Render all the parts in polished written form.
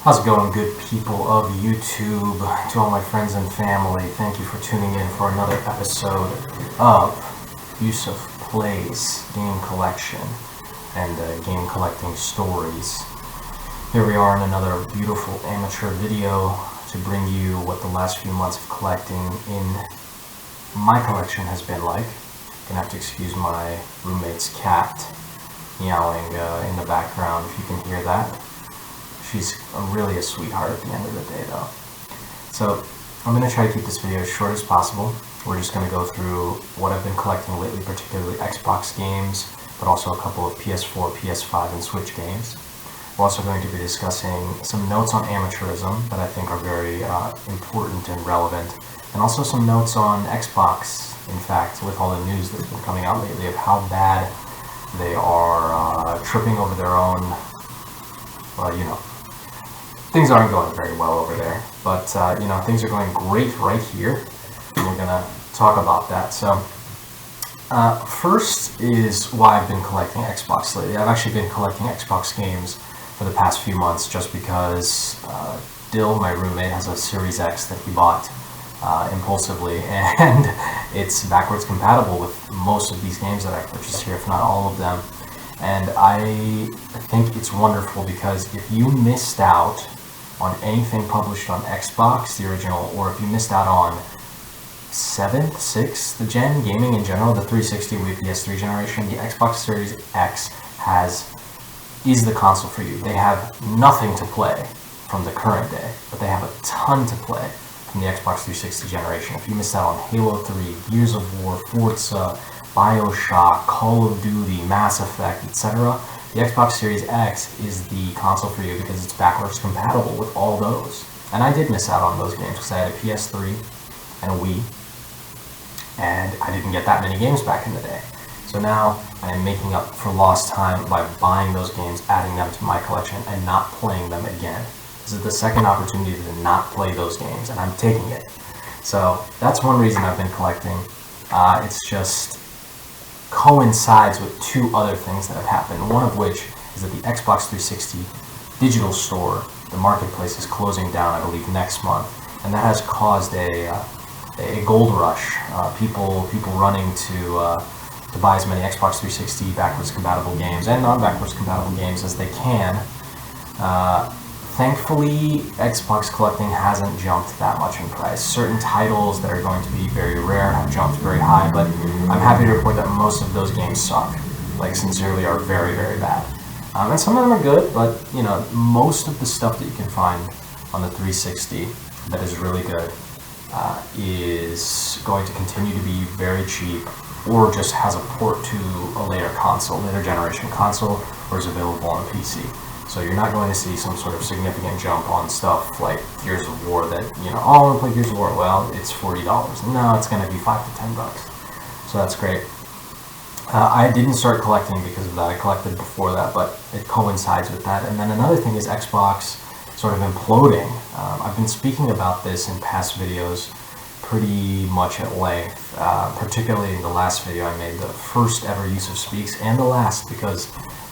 How's it going, good people of YouTube? To all my friends and family, thank you for tuning in for another episode of YusofPlays game collection and game collecting stories. Here we are in another beautiful amateur video to bring you what the last few months of collecting in my collection has been like. Gonna have to excuse my roommate's cat meowing in the background if you can hear that. She's really a sweetheart at the end of the day though. So I'm going to try to keep this video as short as possible. We're just going to go through what I've been collecting lately, particularly Xbox games, but also a couple of PS4, PS5, and Switch games. We're also going to be discussing some notes on amateurism that I think are very important and relevant, and also some notes on Xbox, in fact, with all the news that's been coming out lately of how bad they are tripping over their own, well, you know, things aren't going very well over there, but you know, things are going great right here, and we're gonna talk about that. So first is why I've been collecting Xbox lately. I've actually been collecting Xbox games for the past few months just because Dill, my roommate, has a Series X that he bought impulsively, and it's backwards compatible with most of these games that I purchased here, if not all of them. And I think it's wonderful because if you missed out on anything published on Xbox, the original, or if you missed out on 7th, 6th gen gaming in general, the 360 Wii PS3 generation, the Xbox Series X is the console for you. They have nothing to play from the current day, but they have a ton to play from the Xbox 360 generation. If you missed out on Halo 3, Gears of War, Forza, BioShock, Call of Duty, Mass Effect, etc., the Xbox Series X is the console for you because it's backwards compatible with all those. And I did miss out on those games because I had a PS3 and a Wii, and I didn't get that many games back in the day. So now I am making up for lost time by buying those games, adding them to my collection, and not playing them again. This is the second opportunity to not play those games, and I'm taking it. So that's one reason I've been collecting. It's just coincides with two other things that have happened, one of which is that the Xbox 360 digital store, the marketplace, is closing down, I believe, next month, and that has caused a gold rush. People running to buy as many Xbox 360 backwards compatible games and non-backwards compatible games as they can. Thankfully, Xbox collecting hasn't jumped that much in price. Certain titles that are going to be very rare have jumped very high, but I'm happy to report that most of those games suck. Like, sincerely, are very, very bad. And some of them are good, but, you know, most of the stuff that you can find on the 360 that is really good is going to continue to be very cheap, or just has a port to a later generation console, or is available on PC. So you're not going to see some sort of significant jump on stuff like Gears of War that, you know, oh, I want to play Gears of War, well, it's $40. No, it's going to be $5 to $10. So that's great. I didn't start collecting because of that. I collected before that, but it coincides with that. And then another thing is Xbox sort of imploding. I've been speaking about this in past videos pretty much at length, particularly in the last video I made, the first ever Yusuf Speaks, and the last, because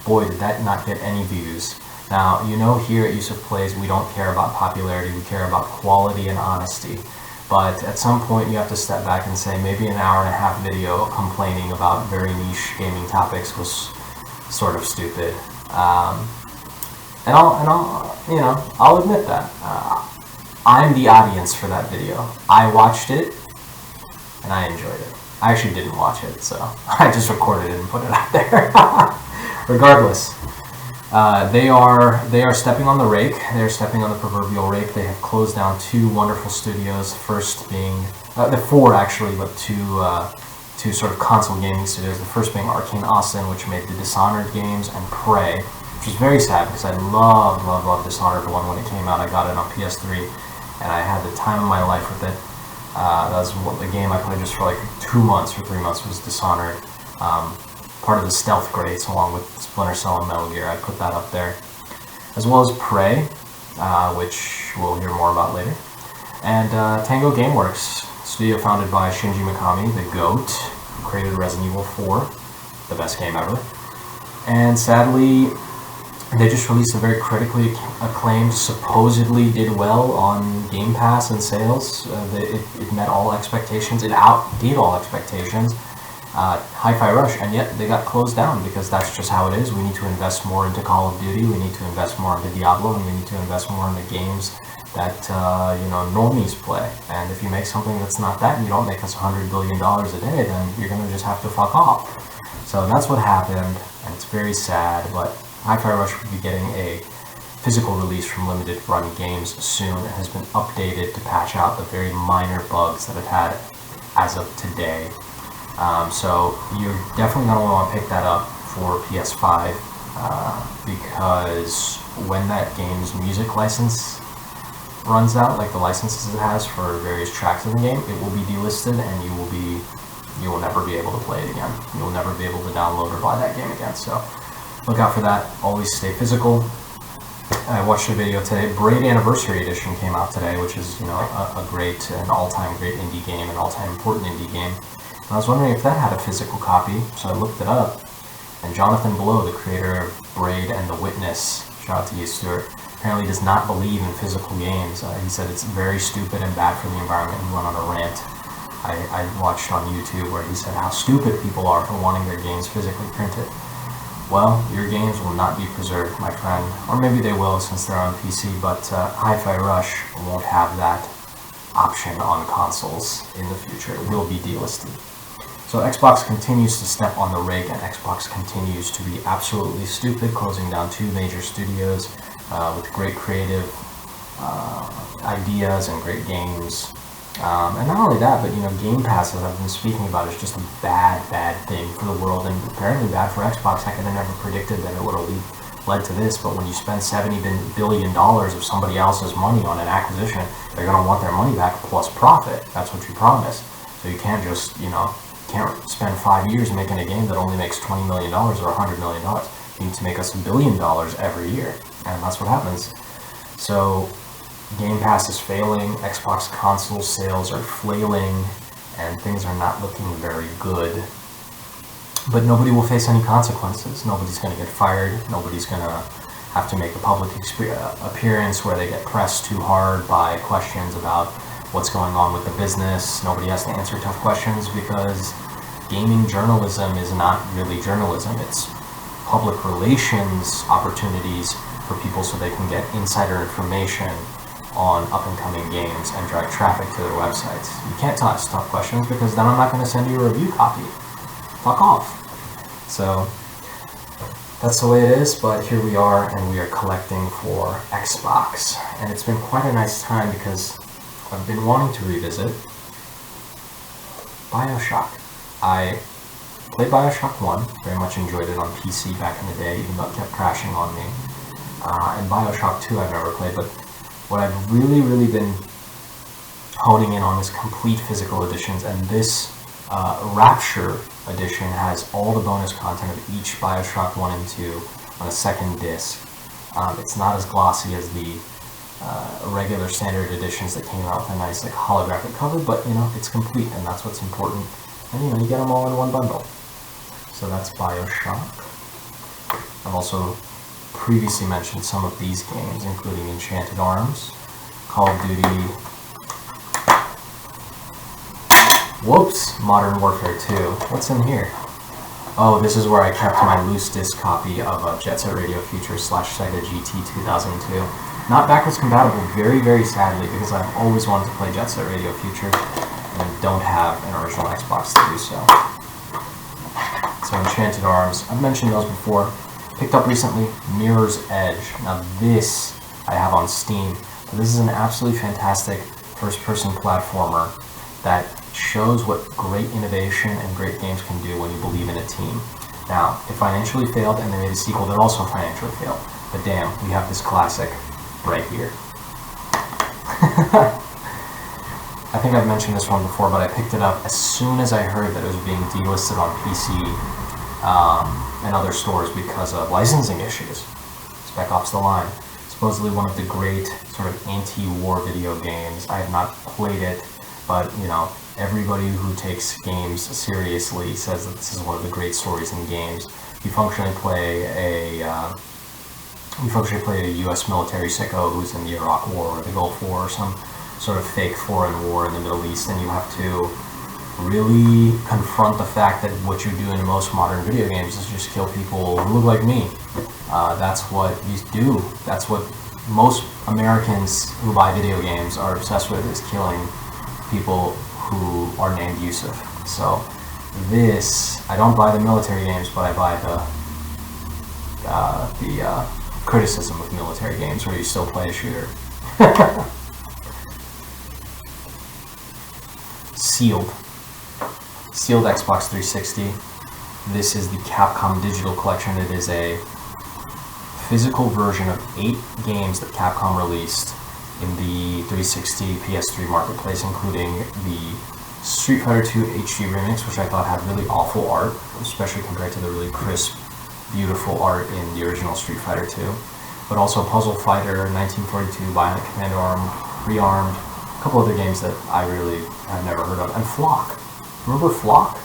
boy, did that not get any views. Now, you know, here at YusofPlays, we don't care about popularity, we care about quality and honesty. But at some point, you have to step back and say, maybe an hour and a half video complaining about very niche gaming topics was sort of stupid. And I'll admit that. I'm the audience for that video. I watched it, and I enjoyed it. I actually didn't watch it, so I just recorded it and put it out there. Regardless, they are stepping on the rake. They are stepping on the proverbial rake. They have closed down two wonderful studios. First being four actually, but two sort of console gaming studios. The first being Arcane Austin, which made the Dishonored games, and Prey, which is very sad because I love Dishonored 1 when it came out. I got it on PS3, and I had the time of my life with it. That was the game I played just for like 2 months or 3 months, was Dishonored. Part of the stealth grades, along with Splinter Cell and Metal Gear. I put that up there, as well as Prey, which we'll hear more about later, and Tango Gameworks, studio founded by Shinji Mikami, the GOAT, who created Resident Evil 4, the best game ever. And sadly, They just released a very critically acclaimed, supposedly did well on Game Pass and sales. It met all expectations. It outdid all expectations. Hi-Fi Rush, and yet they got closed down because that's just how it is. We need to invest more into Call of Duty. We need to invest more into Diablo, and we need to invest more into games that normies play. And if you make something that's not that, and you don't make us $100 billion a day, then you're gonna just have to fuck off. So that's what happened, and it's very sad. But Hi-Fi Rush will be getting a physical release from Limited Run Games soon. It has been updated to patch out the very minor bugs that it had as of today. So you're definitely going to want to pick that up for PS5 because when that game's music license runs out, like the licenses it has for various tracks in the game, it will be delisted and you will never be able to play it again. You will never be able to download or buy that game again. So look out for that. Always stay physical. I watched a video today. Braid Anniversary Edition came out today, which is an all-time great indie game, an all-time important indie game. And I was wondering if that had a physical copy, so I looked it up. And Jonathan Blow, the creator of Braid and The Witness, shout out to you, Stuart, apparently does not believe in physical games. He said it's very stupid and bad for the environment. He went on a rant I watched on YouTube where he said how stupid people are for wanting their games physically printed. Well, your games will not be preserved, my friend. Or maybe they will since they're on PC, but Hi-Fi Rush won't have that option on consoles in the future. It will be delisted. So Xbox continues to step on the rig, and Xbox continues to be absolutely stupid, closing down 2 major studios with great creative ideas and great games. And not only that, but Game Pass, as I've been speaking about, is just a bad thing for the world, and apparently bad for Xbox. I could have never predicted that it would have led to this, but when you spend $70 billion of somebody else's money on an acquisition, they're going to want their money back plus profit. That's what you promise. So you can't just, can't spend 5 years making a game that only makes $20 million or $100 million. You need to make us $1 billion every year, and that's what happens. So Game Pass is failing, Xbox console sales are flailing, and things are not looking very good. But nobody will face any consequences. Nobody's going to get fired. Nobody's going to have to make a public appearance where they get pressed too hard by questions about what's going on with the business. Nobody has to answer tough questions because gaming journalism is not really journalism. It's public relations opportunities for people so they can get insider information on up-and-coming games and drive traffic to their websites. You can't ask tough questions because then I'm not going to send you a review copy. Fuck off. So that's the way it is, but here we are, and we are collecting for Xbox. And it's been quite a nice time because I've been wanting to revisit BioShock. I played BioShock 1, very much enjoyed it on PC back in the day, even though it kept crashing on me. And BioShock 2 I've never played, but what I've really been honing in on is complete physical editions, and this Rapture edition has all the bonus content of each BioShock 1 and 2 on a second disc. It's not as glossy as the regular standard editions that came out with a nice holographic cover, but it's complete, and that's what's important. And you get them all in one bundle. So that's BioShock. I've also previously mentioned some of these games, including Enchanted Arms, Call of Duty, Modern Warfare 2. What's in here? Oh, this is where I kept my loose disc copy of Jet Set Radio Future / Sega GT 2002. Not backwards compatible, very sadly, because I've always wanted to play Jet Set Radio Future and don't have an original Xbox to do so. So Enchanted Arms, I've mentioned those before. Picked up recently, Mirror's Edge. Now this I have on Steam. But this is an absolutely fantastic first-person platformer that shows what great innovation and great games can do when you believe in a team. Now, it financially failed and they made a sequel that also financially failed. But damn, we have this classic right here. I think I've mentioned this one before, but I picked it up as soon as I heard that it was being delisted on PC and other stores because of licensing issues. Spec Ops: The Line. Supposedly one of the great sort of anti-war video games. I have not played it, but everybody who takes games seriously says that this is one of the great stories in games. You functionally play you folks should play a U.S. military sicko who's in the Iraq War or the Gulf War or some sort of fake foreign war in the Middle East, and you have to really confront the fact that what you do in most modern video games is just kill people who look like me. That's what you do. That's what most Americans who buy video games are obsessed with, is killing people who are named Yusuf. So this, I don't buy the military games, but I buy the criticism of military games where you still play a shooter. Sealed Xbox 360. This is the Capcom Digital Collection. It is a physical version of 8 games that Capcom released in the 360 PS3 marketplace, including the Street Fighter 2 HD remix, which I thought had really awful art, especially compared to the really crisp, beautiful art in the original Street Fighter 2. But also Puzzle Fighter, 1942, Bionic Commando Rearmed, a couple other games that I really have never heard of, and Flock. Remember Flock?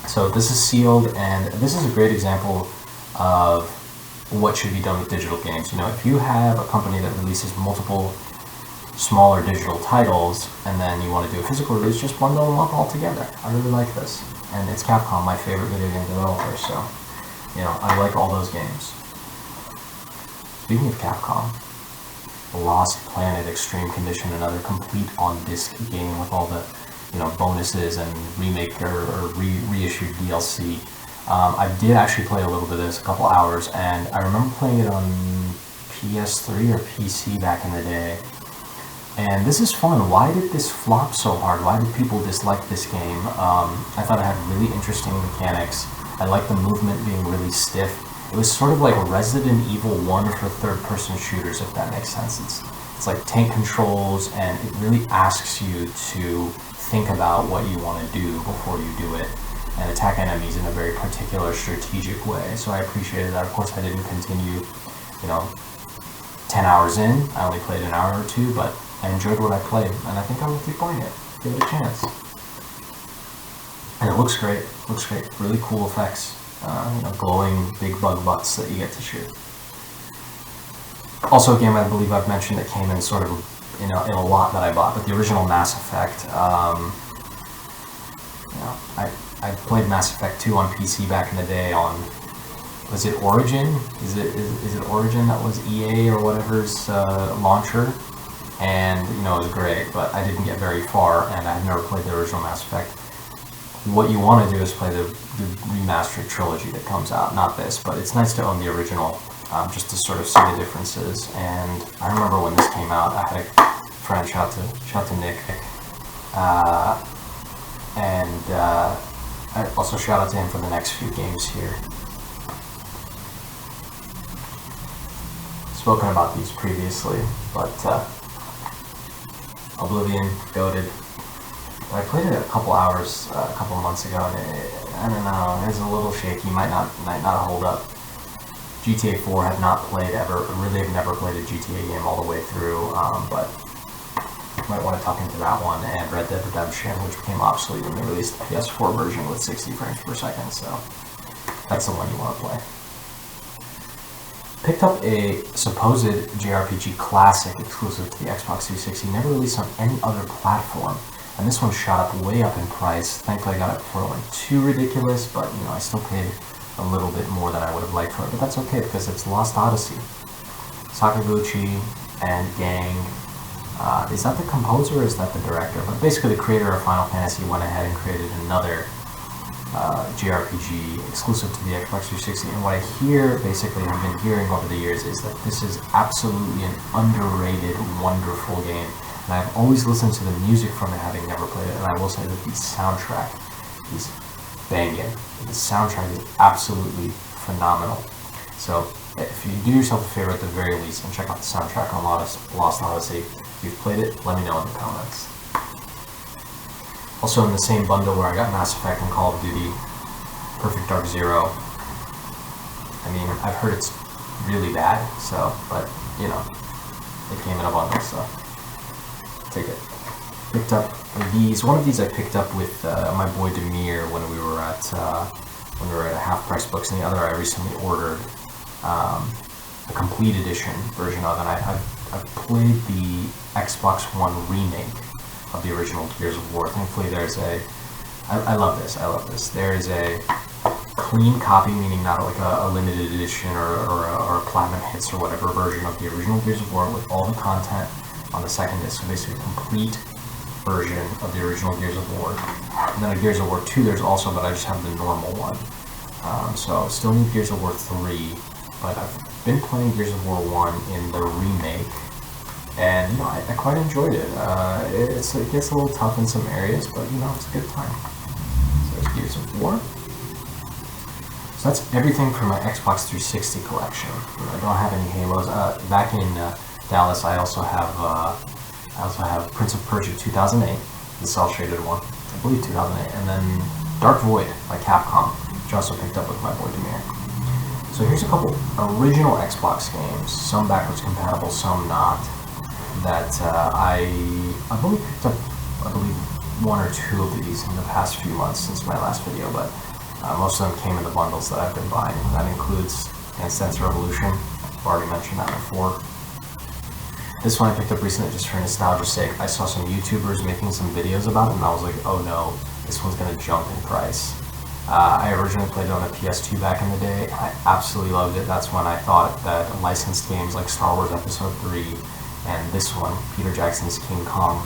So this is sealed, and this is a great example of what should be done with digital games. You know, if you have a company that releases multiple smaller digital titles, and then you want to do a physical release, just bundle them up all together. I really like this. And it's Capcom, my favorite video game developer, so, you know, I like all those games. Speaking of Capcom, Lost Planet Extreme Condition, another complete on-disc game with all the, you know, bonuses and remake or reissued DLC. I did actually play a little bit of this, a couple hours, and I remember playing it on PS3 or PC back in the day. And this is fun. Why did this flop so hard? Why did people dislike this game? I thought it had really interesting mechanics. I liked the movement being really stiff. It was sort of like Resident Evil 1 for third-person shooters, if that makes sense. It's like tank controls, and it really asks you to think about what you want to do before you do it, and attack enemies in a very particular strategic way. So I appreciated that. Of course, I didn't continue, you know, 10 hours in. I only played an hour or two, but I enjoyed what I played, and I think I will keep playing it. Give it a chance. And it looks great. Looks great. Really cool effects. You know, glowing big bug butts that you get to shoot. Also a game I believe I've mentioned that came in sort of in a lot that I bought, but the original Mass Effect. You know, I played Mass Effect 2 on PC back in the day on, was it Origin? Is it Origin that was EA or whatever's launcher? And, you know, it was great, but I didn't get very far, and I've never played the original Mass Effect. What you want to do is play the remastered trilogy that comes out, not this, but it's nice to own the original, just to sort of see the differences. And I remember when this came out, I had a friend, shout to Nick, and I also shout out to him for the next few games here. Spoken about these previously, but Oblivion, goated. I played it a couple hours, a couple months ago, and I don't know, it's a little shaky, might not hold up. GTA 4 have not played ever, really have never played a GTA game all the way through, but might want to tuck into that one, and Red Dead Redemption, which became obsolete when they released the PS4 version with 60 frames per second, so that's the one you want to play. Picked up a supposed JRPG classic exclusive to the Xbox 360, never released on any other platform. And this one shot up way up in price. Thankfully I got it before it went too ridiculous, but you know, I still paid a little bit more than I would have liked for it. But that's okay, because it's Lost Odyssey. Sakaguchi and gang. Is that the composer or is that the director? But basically the creator of Final Fantasy went ahead and created another JRPG exclusive to the Xbox 360. And what I hear, basically, I've been hearing over the years, is that this is absolutely an underrated, wonderful game. And I've always listened to the music from it, having never played it, and I will say that the soundtrack is banging. The soundtrack is absolutely phenomenal. So if you do yourself a favor at the very least and check out the soundtrack on Lost Odyssey, if you've played it, let me know in the comments. Also in the same bundle where I got Mass Effect and Call of Duty Perfect Dark Zero. I mean, I've heard it's really bad, so, but, you know, it came in a bundle, so take it. Picked up these. One of these I picked up with my boy Demir when we were at Half Price Books, and the other I recently ordered. the complete edition version of, and I've played the Xbox One remake of the original Gears of War. Thankfully, there's I love this. There is a clean copy, meaning not like a limited edition or a platinum hits or whatever version of the original Gears of War with all the content on the second disc. So basically a complete version of the original Gears of War. And then a Gears of War 2 there's also, but I just have the normal one. So still need Gears of War 3, but I've been playing Gears of War 1 in the remake, and I quite enjoyed it. It gets a little tough in some areas, but it's a good time. So there's Gears of War. So that's everything from my Xbox 360 collection. I don't have any Halos. Back in Dallas, I also have Prince of Persia 2008, the cel-shaded one, I believe 2008, and then Dark Void by Capcom, which I also picked up with my boy Demir. So here's a couple original Xbox games, some backwards compatible, some not, that I believe picked up, one or two of these in the past few months since my last video, but most of them came in the bundles that I've been buying. That includes Dance Dance Revolution, I've already mentioned that before. This one I picked up recently just for nostalgia's sake. I saw some YouTubers making some videos about it, and I was like, oh no, this one's going to jump in price. I originally played it on the PS2 back in the day. I absolutely loved it. That's when I thought that licensed games like Star Wars Episode 3 and this one, Peter Jackson's King Kong,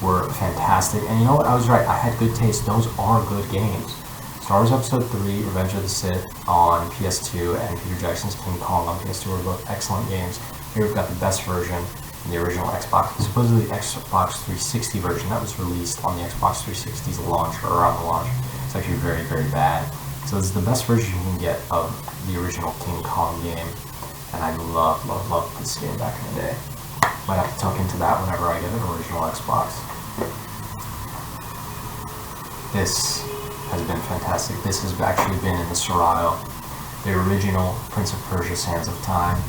were fantastic. And you know what? I was right. I had good taste. Those are good games. Star Wars Episode 3, Revenge of the Sith on PS2, and Peter Jackson's King Kong on PS2 were both excellent games. Here we've got the best version in the original Xbox. Supposedly the Xbox 360 version that was released on the Xbox 360's launch, or around the launch, it's actually very, very bad. So this is the best version you can get of the original King Kong game, and I loved this game back in the day. Might have to tuck into that whenever I get an original Xbox. This has been fantastic. This has actually been in the Serato, the original Prince of Persia Sands of Time,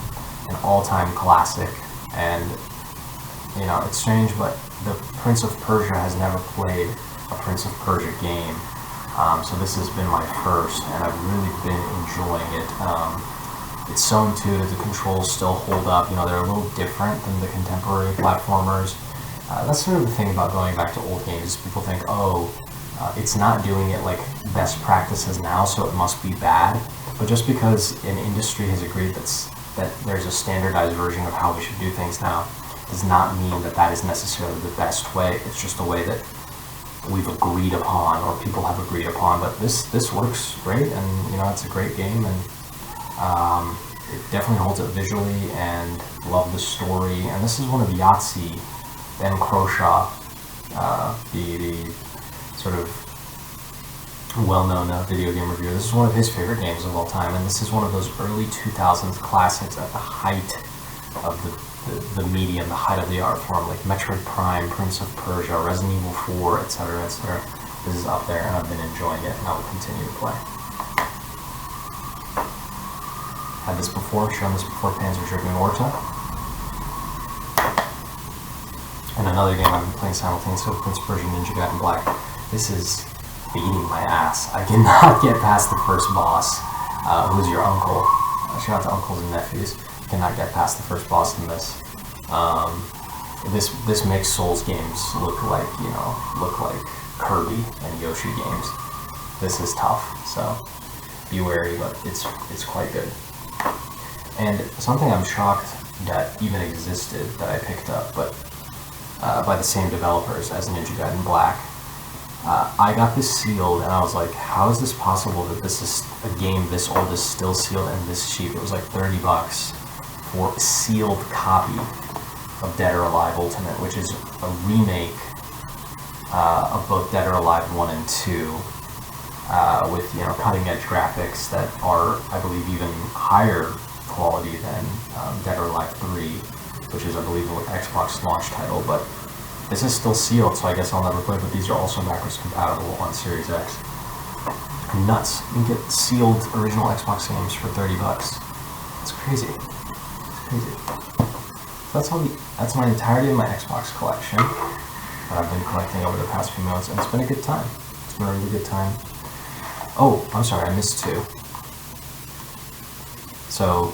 an all-time classic. And it's strange, but the Prince of Persia has never played a Prince of Persia game, so this has been my first, and I've really been enjoying it. It's so intuitive, the controls still hold up. They're a little different than the contemporary platformers. That's sort of the thing about going back to old games. People think, it's not doing it like best practices now, so it must be bad. But just because an industry has agreed that there's a standardized version of how we should do things now, does not mean that that is necessarily the best way. It's just a way that we've agreed upon, or people have agreed upon. But this works great, and it's a great game, and it definitely holds up visually, and love the story. And this is one of Yahtzee, Ben Croshaw, the sort of well-known video game reviewer. This is one of his favorite games of all time, and this is one of those early 2000s classics at the height of the medium, the height of the art form, like Metroid Prime, Prince of Persia, Resident Evil 4, etc., etc. This is up there, and I've been enjoying it, and I will continue to play. Had this before, shown this before, Panzer Dragoon Orta. And another game I've been playing simultaneously with Prince of Persia Ninja Gaiden Black. This is beating my ass. I cannot get past the first boss, who's your uncle. Shout out to uncles and nephews. Cannot get past the first boss in this. This makes Souls games look like Kirby and Yoshi games. This is tough, so be wary, but it's quite good. And something I'm shocked that even existed that I picked up, but by the same developers as Ninja Gaiden Black. I got this sealed, and I was like, how is this possible that this is a game this old is still sealed and this cheap? It was like $30 for a sealed copy of Dead or Alive Ultimate, which is a remake of both Dead or Alive 1 and 2, with cutting-edge graphics that are, I believe, even higher quality than Dead or Alive 3, which is, I believe, an Xbox launch title, but this is still sealed, so I guess I'll never play, but these are also backwards compatible on Series X. Nuts. You can get sealed original Xbox games for $30. It's crazy. It's crazy. That's my entirety of my Xbox collection that I've been collecting over the past few months, and it's been a good time. It's been a really good time. Oh, I'm sorry, I missed two. So,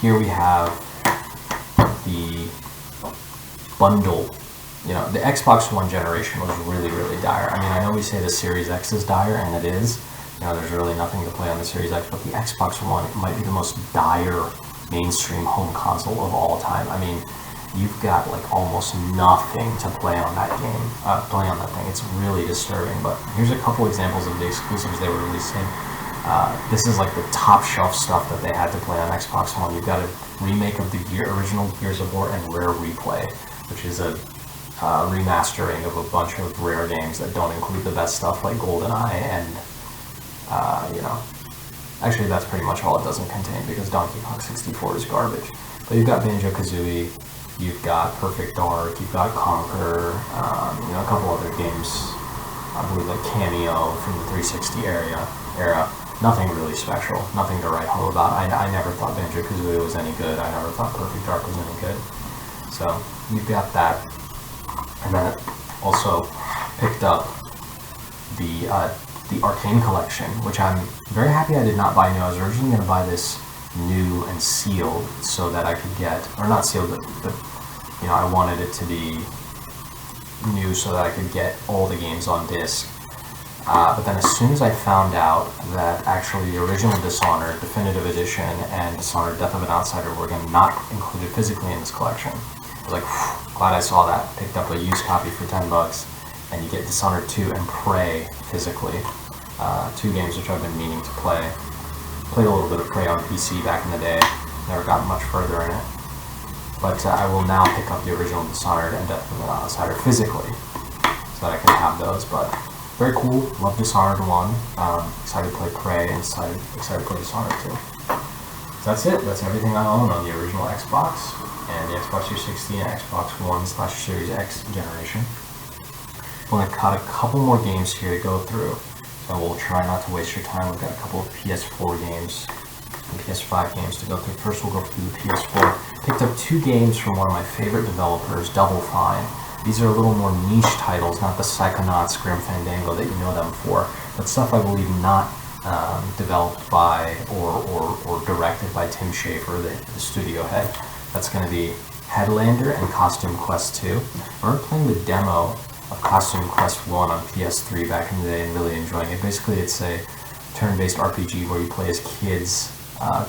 here we have the bundle. You know, the Xbox One generation was really, really dire. I mean, I know we say the Series X is dire, and it is. You know, there's really nothing to play on the Series X, but the Xbox One might be the most dire mainstream home console of all time. I mean, you've got like almost nothing to play on that game, play on that thing. It's really disturbing, but here's a couple examples of the exclusives they were releasing. This is like the top shelf stuff that they had to play on Xbox One. You've got a remake of the original Gears of War and Rare Replay, which is a remastering of a bunch of Rare games that don't include the best stuff like GoldenEye and, you know, actually that's pretty much all it doesn't contain because Donkey Kong 64 is garbage. But you've got Banjo-Kazooie, you've got Perfect Dark, you've got Conquer, you know, a couple other games, I believe like Cameo from the 360 era. Nothing really special, nothing to write home about. I never thought Banjo-Kazooie was any good. I never thought Perfect Dark was any good. So you've got that. And then it also picked up the Arcane Collection, which I'm very happy I did not buy new. I was originally going to buy this new and sealed so that I could get, or not sealed, but you know, I wanted it to be new so that I could get all the games on disc. But then as soon as I found out that actually the original Dishonored Definitive Edition and Dishonored Death of an Outsider were not included physically in this collection, I was like, glad I saw that. Picked up a used copy for $10, and you get Dishonored 2 and Prey physically. Two games which I've been meaning to play. Played a little bit of Prey on PC back in the day. Never got much further in it. But I will now pick up the original Dishonored and Death of an Outsider physically, so that I can have those. But very cool. Love Dishonored 1. Excited to play Prey and excited to play Dishonored 2. So that's it. That's everything I own on the original Xbox and the Xbox 360 and Xbox One/Series X generation. I'm going to cut a couple more games here to go through, so we'll try not to waste your time. We've got a couple of PS4 games and PS5 games to go through. First we'll go through the PS4. Picked up two games from one of my favorite developers, Double Fine. These are a little more niche titles, not the Psychonauts, Grim Fandango that you know them for, but stuff I believe not developed by or directed by Tim Schafer, the studio head. That's going to be Headlander and Costume Quest 2. I remember playing the demo of Costume Quest 1 on PS3 back in the day and really enjoying it. Basically, it's a turn-based RPG where you play as kids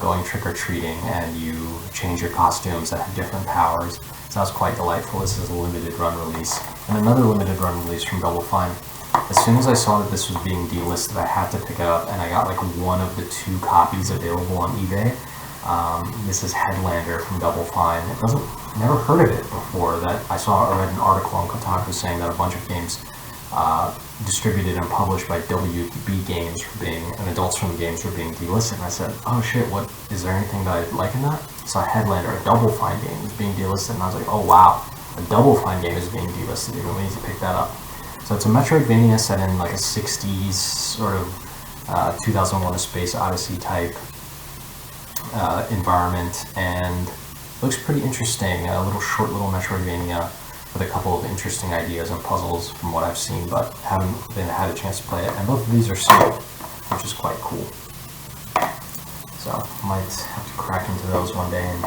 going trick-or-treating and you change your costumes that have different powers. So that was quite delightful. This is a limited run release. And another limited run release from Double Fine. As soon as I saw that this was being delisted, I had to pick it up, and I got like one of the two copies available on eBay. This is Headlander from Double Fine. Never heard of it before. That I read an article on Kotaku saying that a bunch of games distributed and published by WB Games and Adult Swim Games were being delisted. And I said, oh shit, what is there anything that I like in that? So Headlander, a Double Fine game, is being delisted, and I was like, oh wow, a Double Fine game is being delisted. Even we need to pick that up. So it's a Metroidvania set in like a 60s sort of 2001: A Space Odyssey type environment, and looks pretty interesting. A short little Metroidvania with a couple of interesting ideas and puzzles from what I've seen, but haven't had a chance to play it. And both of these are sealed, which is quite cool. So might have to crack into those one day and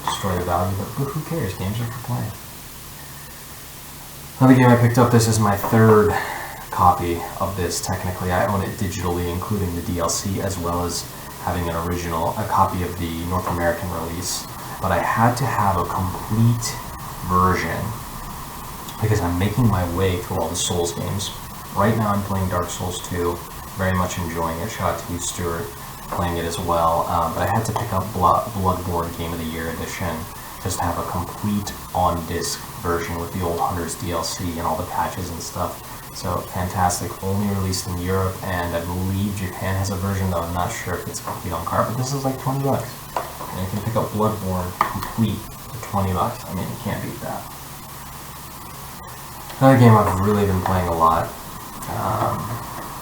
destroy the value, but who cares? Games are for playing. Another game I picked up, this is my third copy of this. Technically, I own it digitally, including the DLC, as well as having a copy of the North American release. But I had to have a complete version because I'm making my way through all the Souls games. Right now I'm playing Dark Souls 2, very much enjoying it. Shout out to you, Stuart, playing it as well. But I had to pick up Bloodborne Game of the Year edition just to have a complete on-disc version with the Old Hunters DLC and all the patches and stuff. So fantastic. Only released in Europe, and I believe Japan has a version, though I'm not sure if it's complete on cart, but this is like $20. And you can pick up Bloodborne complete for $20. I mean, you can't beat that. Another game I've really been playing a lot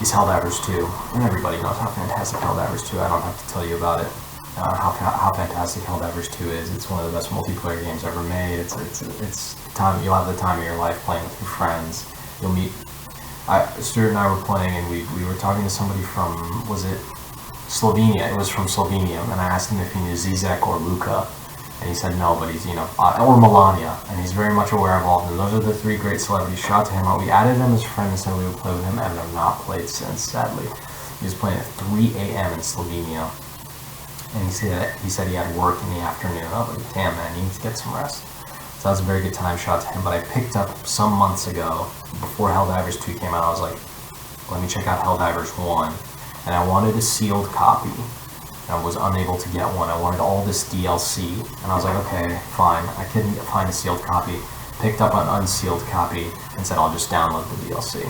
is Helldivers 2, and everybody knows how fantastic Helldivers 2. I don't have to tell you about it. How fantastic Helldivers 2 is. It's one of the best multiplayer games ever made. It's time you'll have the time of your life playing with your friends. You'll meet. Stuart and I were playing, and we were talking to somebody from, was it Slovenia. It was from Slovenia, and I asked him if he knew Zizek or Luka, and he said no, but he's, or Melania, and he's very much aware of all of them. Those are the 3 great celebrities. Shout out to him. We added him as friends and said we would play with him, and they've not played since, sadly. He was playing at 3 a.m. in Slovenia, and he said he had work in the afternoon. I was like, damn man, you need to get some rest. So that was a very good time. Shout out to him. But I picked up some months ago, before Helldivers 2 came out, I was like, let me check out Helldivers 1, and I wanted a sealed copy. I was unable to get one. I wanted all this DLC, and I was like, okay, fine. I couldn't find a sealed copy. Picked up an unsealed copy and said, I'll just download the DLC.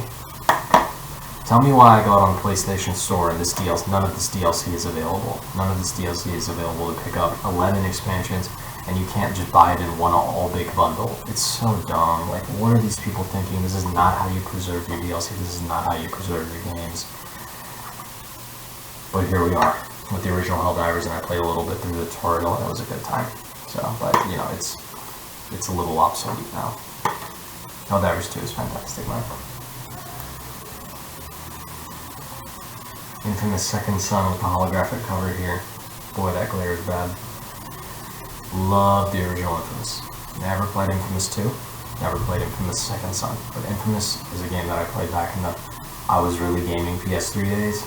Tell me why I go out on the PlayStation Store and none of this DLC is available. None of this DLC is available to pick up. 11 expansions, and you can't just buy it in one all big bundle. It's so dumb. Like, what are these people thinking? This is not how you preserve your DLC. This is not how you preserve your games. But here we are with the original Helldivers, and I played a little bit through the tutorial, and it was a good time. So, but, it's a little obsolete now. Helldivers 2 is fantastic, man. Infamous Second Son with the holographic cover here. Boy, that glare is bad. Love the original Infamous. Never played Infamous 2. Never played Infamous Second Son. But Infamous is a game that I played back in I was really gaming PS3 days.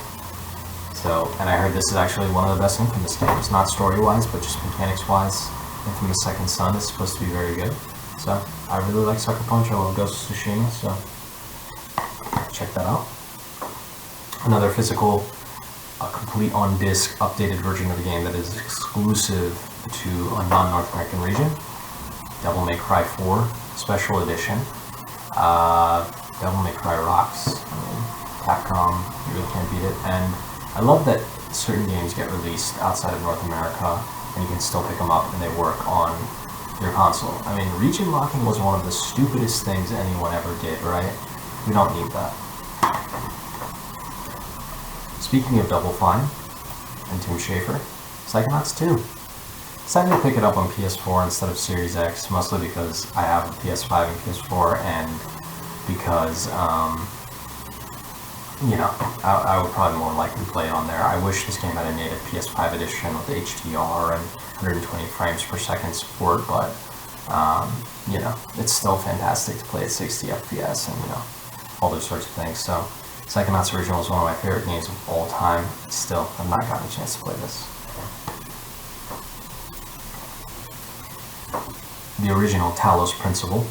So, and I heard this is actually one of the best Infamous games, not story-wise, but just mechanics-wise. Infamous Second Son is supposed to be very good. So, I really like Sucker Punch. I love Ghost of Tsushima, so check that out. Another physical, complete on-disc, updated version of the game that is exclusive to a non-North American region. Devil May Cry 4 Special Edition. Devil May Cry rocks. I mean, Capcom, you really can't beat it. And I love that certain games get released outside of North America and you can still pick them up and they work on your console. I mean, region locking was one of the stupidest things anyone ever did, right? We don't need that. Speaking of Double Fine and Tim Schafer, Psychonauts 2. Decided to pick it up on PS4 instead of Series X, mostly because I have a PS5 and PS4, and because I would probably more likely play it on there. I wish this game had a native PS5 edition with HDR and 120 frames per second support, but, it's still fantastic to play at 60 FPS and, all those sorts of things. So, Psychonauts Original is one of my favorite games of all time. Still, I've not gotten a chance to play this. The original Talos Principle,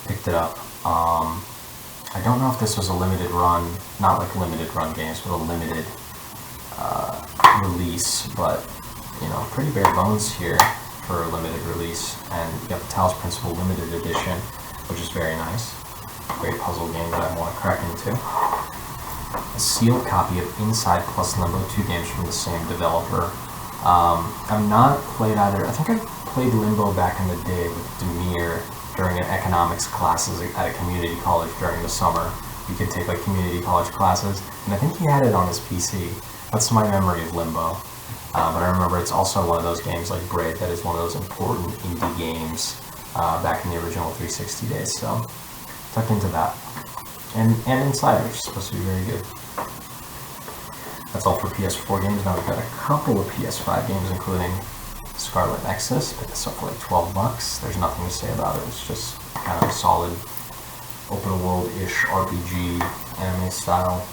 picked it up. I don't know if this was a limited run, not like limited run games, but a limited release, but, pretty bare bones here for a limited release. And you got the Talos Principle limited edition, which is very nice. Great puzzle game that I want to crack into. A sealed copy of Inside plus Limbo, 2 games from the same developer. I've not played either. I think I played Limbo back in the day with Demir during an economics classes at a community college during the summer. You could take like community college classes, and I think he had it on his PC. That's my memory of Limbo. But I remember it's also one of those games like Braid that is one of those important indie games back in the original 360 days. So tuck into that. And Inside, which is supposed to be very good. That's all for PS4 games. Now we've got a couple of PS5 games, including Scarlet Nexus. Picked this up for like $12. There's nothing to say about it. It's just kind of a solid open world-ish RPG anime style.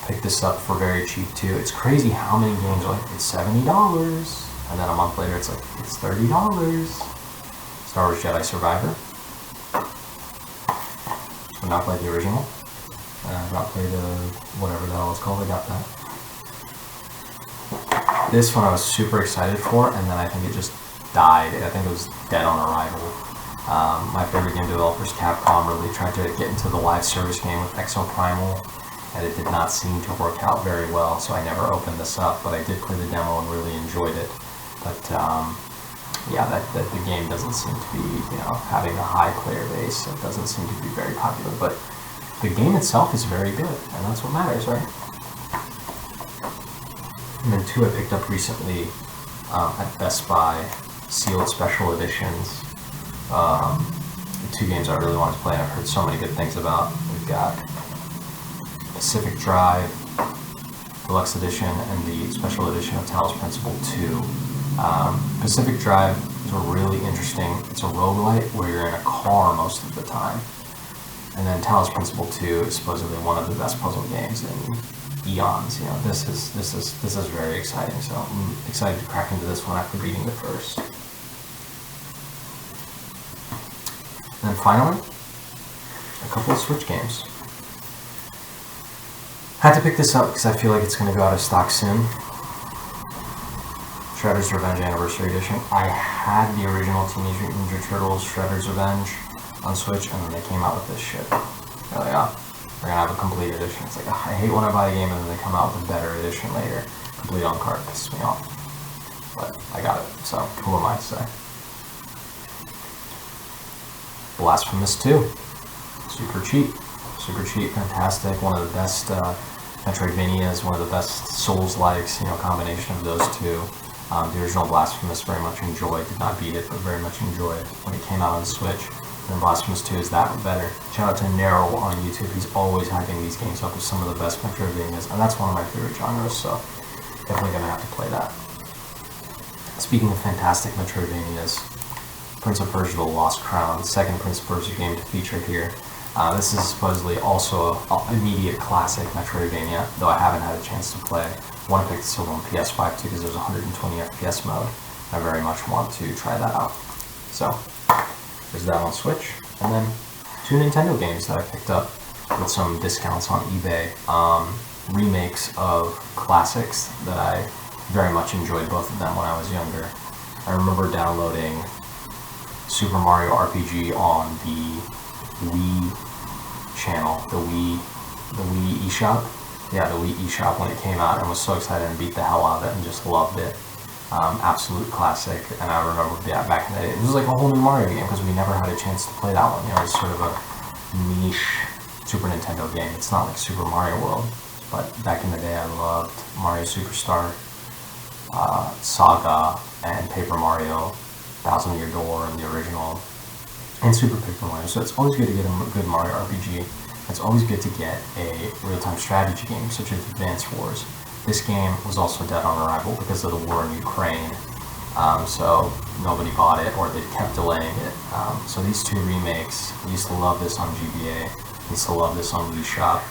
Picked this up for very cheap too. It's crazy how many games are like, it's $70, and then a month later it's like, it's $30. Star Wars Jedi Survivor. I've not played the original. I've not played whatever the hell it's called. I got that. This one I was super excited for, and then I think it just died. I think it was dead on arrival. My favorite game developers, Capcom, really tried to get into the live service game with Exoprimal, and it did not seem to work out very well, so I never opened this up, but I did play the demo and really enjoyed it. But yeah, that the game doesn't seem to be, having a high player base. It doesn't seem to be very popular, but the game itself is very good, and that's what matters, right? And then 2 I picked up recently at Best Buy, sealed special editions. 2 games I really wanted to play, and I've heard so many good things about. We've got Pacific Drive, Deluxe Edition and the Special Edition of Talos Principle 2. Pacific Drive is really interesting. It's a roguelite where you're in a car most of the time. And then Talos Principle 2 is supposedly one of the best puzzle games in eons. You know, this is very exciting. So I'm excited to crack into this one after reading the first. And then finally, a couple of Switch games. Had to pick this up because I feel like it's going to go out of stock soon. Shredder's Revenge Anniversary Edition. I had the original Teenage Mutant Ninja Turtles Shredder's Revenge on Switch, and then they came out with this shit. They're like, oh, we're gonna have a complete edition. It's like, I hate when I buy a game and then they come out with a better edition later. Complete on card pisses me off. But I got it, so who am I to say? Blasphemous 2. Super cheap, fantastic. One of the best Metroidvanias, one of the best Souls-likes, you know, combination of those two. The original Blasphemous very much enjoyed, did not beat it, but very much enjoyed when it came out on the Switch. And Blasphemous 2 is that better. Shout out to Nero on YouTube, he's always hyping these games up as some of the best Metroidvanias, and that's one of my favorite genres, so definitely gonna have to play that. Speaking of fantastic Metroidvanias, Prince of Persia: The Lost Crown, second Prince of Persia game to feature here. This is supposedly also an immediate classic Metroidvania, though I haven't had a chance to play. I want to pick this up on PS5 too because there's 120 FPS mode. I very much want to try that out. So, there's that on Switch. And then 2 Nintendo games that I picked up with some discounts on eBay. Remakes of classics that I very much enjoyed, both of them when I was younger. I remember downloading Super Mario RPG on the Wii channel, the Wii eShop. Yeah, the Wii eShop when it came out, and was so excited and beat the hell out of it and just loved it. Absolute classic. And I remember back in the day, it was like a whole new Mario game because we never had a chance to play that one. You know, it's sort of a niche Super Nintendo game. It's not like Super Mario World, but back in the day I loved Mario Superstar, Saga, and Paper Mario, Thousand Year Door, and the original, and Super Paper Mario. So it's always good to get a good Mario RPG. It's always good to get a real-time strategy game such as Advance Wars. This game was also dead on arrival because of the war in Ukraine, so nobody bought it, or they kept delaying it. So these 2 remakes, I used to love this on GBA, I used to love this on Wii Shop.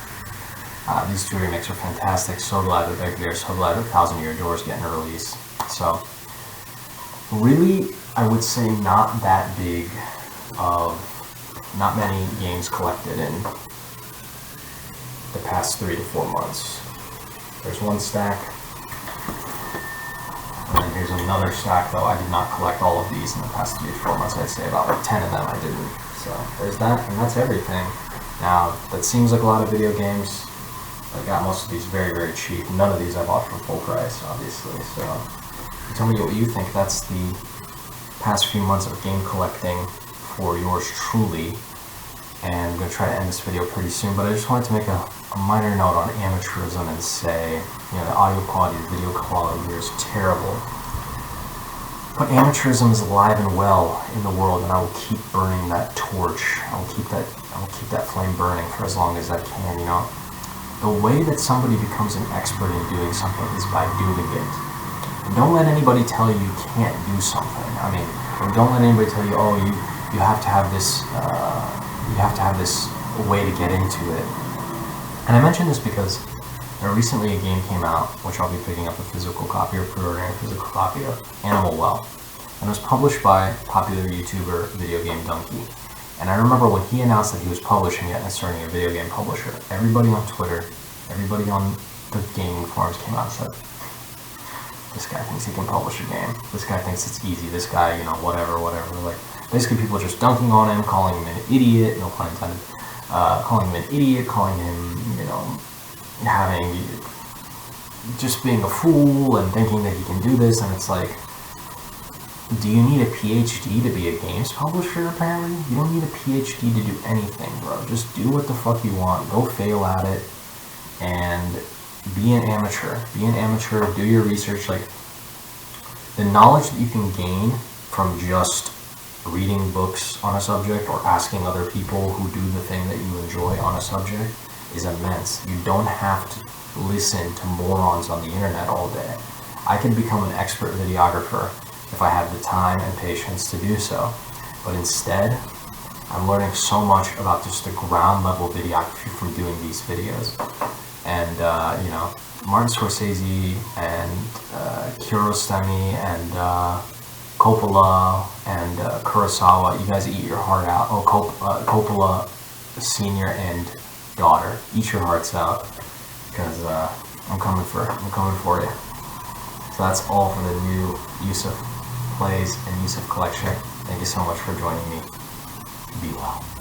These 2 remakes are fantastic. So glad that they're here, so glad that Thousand Year Door is getting a release. So really, I would say not that big of, not many games collected in the past 3 to 4 months. There's one stack, and then here's another stack, though I did not collect all of these in the past 3 to 4 months. I'd say about like 10 of them I didn't. So there's that, and that's everything. Now, that seems like a lot of video games. I got most of these very, very cheap. None of these I bought for full price, obviously. So tell me what you think. That's the past few months of game collecting for yours truly. And I'm going to try to end this video pretty soon, but I just wanted to make a minor note on amateurism and say, you know, the audio quality, the video quality here is terrible. But amateurism is alive and well in the world, and I will keep burning that torch. I will keep that flame burning for as long as I can, you know. The way that somebody becomes an expert in doing something is by doing it. And don't let anybody tell you you can't do something. I mean, don't let anybody tell you, oh, you have to have this way to get into it. And I mention this because recently a game came out, which I'll be picking up a physical copy or pre-ordering a physical copy of, Animal Well. And it was published by popular YouTuber Video Game Donkey. And I remember when he announced that he was publishing it and starting a video game publisher, everybody on Twitter, everybody on the gaming forums came out and said, this guy thinks he can publish a game. This guy thinks it's easy. This guy, you know, whatever. Like, basically people just dunking on him, calling him an idiot, no pun intended, calling him an idiot, calling him, you know, just being a fool and thinking that he can do this. And it's like, do you need a PhD to be a games publisher, apparently? You don't need a PhD to do anything, bro. Just do what the fuck you want. Go fail at it and be an amateur. Be an amateur, do your research. Like, the knowledge that you can gain from just reading books on a subject or asking other people who do the thing that you enjoy on a subject is immense. You don't have to listen to morons on the internet all day. I can become an expert videographer if I have the time and patience to do so. But instead, I'm learning so much about just the ground level videography from doing these videos. And, Martin Scorsese and Kiarostami and Coppola and Kurosawa, you guys eat your heart out. Oh, Coppola Senior and daughter, eat your hearts out, because I'm coming for you. So that's all for the new Yusuf Plays and Yusuf Collection. Thank you so much for joining me. Be well.